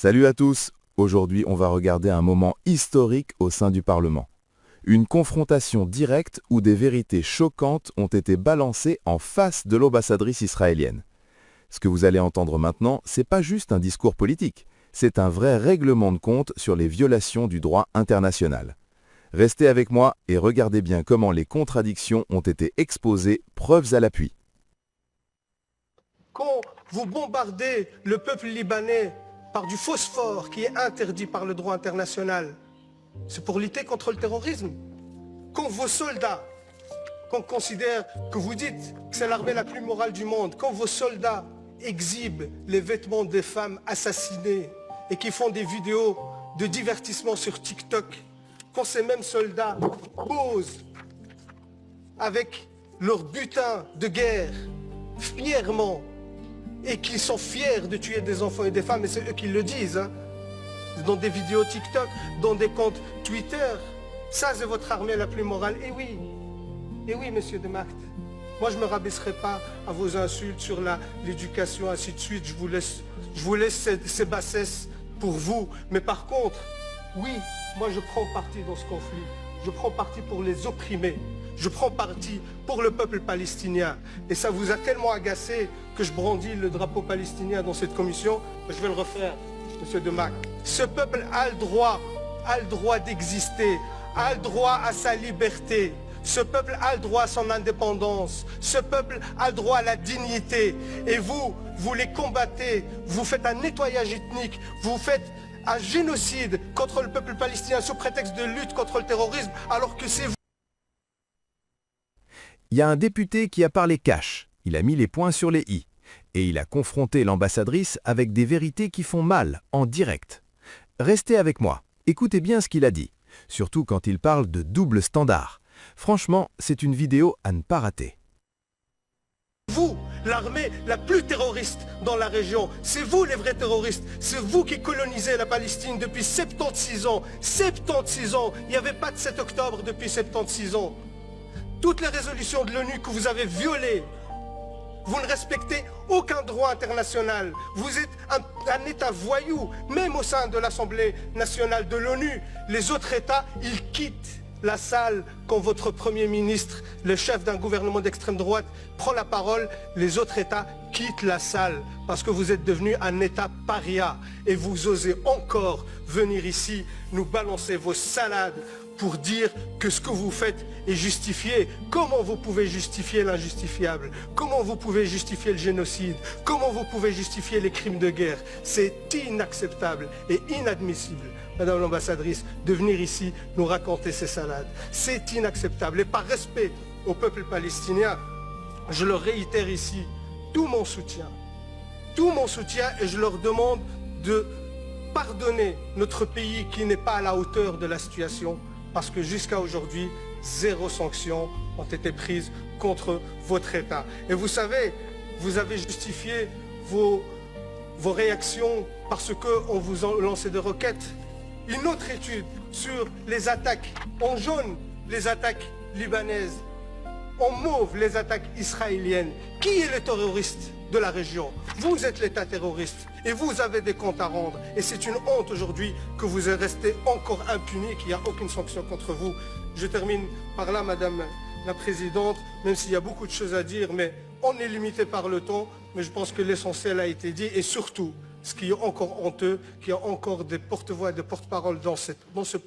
Salut à tous. Aujourd'hui, on va regarder un moment historique au sein du Parlement. Une confrontation directe où des vérités choquantes ont été balancées en face de l'ambassadrice israélienne. Ce que vous allez entendre maintenant, c'est pas juste un discours politique, c'est un vrai règlement de compte sur les violations du droit international. Restez avec moi et regardez bien comment les contradictions ont été exposées, preuves à l'appui. Quand vous bombardez le peuple libanais par du phosphore qui est interdit par le droit international, c'est pour lutter contre le terrorisme. Quand vos soldats, qu'on considère que vous dites que c'est l'armée la plus morale du monde, quand vos soldats exhibent les vêtements des femmes assassinées et qui font des vidéos de divertissement sur TikTok, quand ces mêmes soldats posent avec leur butin de guerre fièrement et qui sont fiers de tuer des enfants et des femmes, et c'est eux qui le disent, dans des vidéos TikTok, dans des comptes Twitter, ça c'est votre armée la plus morale. Et oui, monsieur de Macht, moi je ne me rabaisserai pas à vos insultes sur l'éducation, ainsi de suite, je vous laisse ces bassesses pour vous, mais par contre, oui, moi je prends parti dans ce conflit, je prends parti pour les opprimés. Je prends parti pour le peuple palestinien. Et ça vous a tellement agacé que je brandis le drapeau palestinien dans cette commission. Je vais le refaire, monsieur de Mac. Ce peuple a le droit d'exister, a le droit à sa liberté. Ce peuple a le droit à son indépendance. Ce peuple a le droit à la dignité. Et vous les combattez. Vous faites un nettoyage ethnique. Vous faites un génocide contre le peuple palestinien sous prétexte de lutte contre le terrorisme, alors que c'est vous. Il y a un député qui a parlé cash, il a mis les points sur les i, et il a confronté l'ambassadrice avec des vérités qui font mal, en direct. Restez avec moi, écoutez bien ce qu'il a dit, surtout quand il parle de double standard. Franchement, c'est une vidéo à ne pas rater. Vous, l'armée la plus terroriste dans la région, c'est vous les vrais terroristes, c'est vous qui colonisez la Palestine depuis 76 ans. 76 ans, il n'y avait pas de 7 octobre depuis 76 ans. Toutes les résolutions de l'ONU que vous avez violées, vous ne respectez aucun droit international. Vous êtes un État voyou, même au sein de l'Assemblée nationale de l'ONU. Les autres États, ils quittent la salle quand votre Premier ministre, le chef d'un gouvernement d'extrême droite, prend la parole. Les autres États quittent la salle parce que vous êtes devenu un État paria. Et vous osez encore venir ici nous balancer vos salades pour dire que ce que vous faites est justifié. Comment vous pouvez justifier l'injustifiable? Comment vous pouvez justifier le génocide? Comment vous pouvez justifier les crimes de guerre? C'est inacceptable et inadmissible, Madame l'ambassadrice, de venir ici nous raconter ces salades. C'est inacceptable. Et par respect au peuple palestinien, je leur réitère ici tout mon soutien, et je leur demande de pardonner notre pays qui n'est pas à la hauteur de la situation, parce que jusqu'à aujourd'hui, 0 sanctions ont été prises contre votre État. Et vous savez, vous avez justifié vos réactions parce qu'on vous a lancé des roquettes. Une autre étude sur les attaques en jaune, les attaques libanaises, en mauve, les attaques israéliennes. Qui est le terroriste de la région? Vous êtes l'État terroriste et vous avez des comptes à rendre. Et c'est une honte aujourd'hui que vous restez encore impuni, qu'il n'y a aucune sanction contre vous. Je termine par là, Madame la Présidente, même s'il y a beaucoup de choses à dire, mais on est limité par le temps. Mais je pense que l'essentiel a été dit. Et surtout, ce qui est encore honteux, qu'il y a encore des porte-voix et des porte-paroles dans ce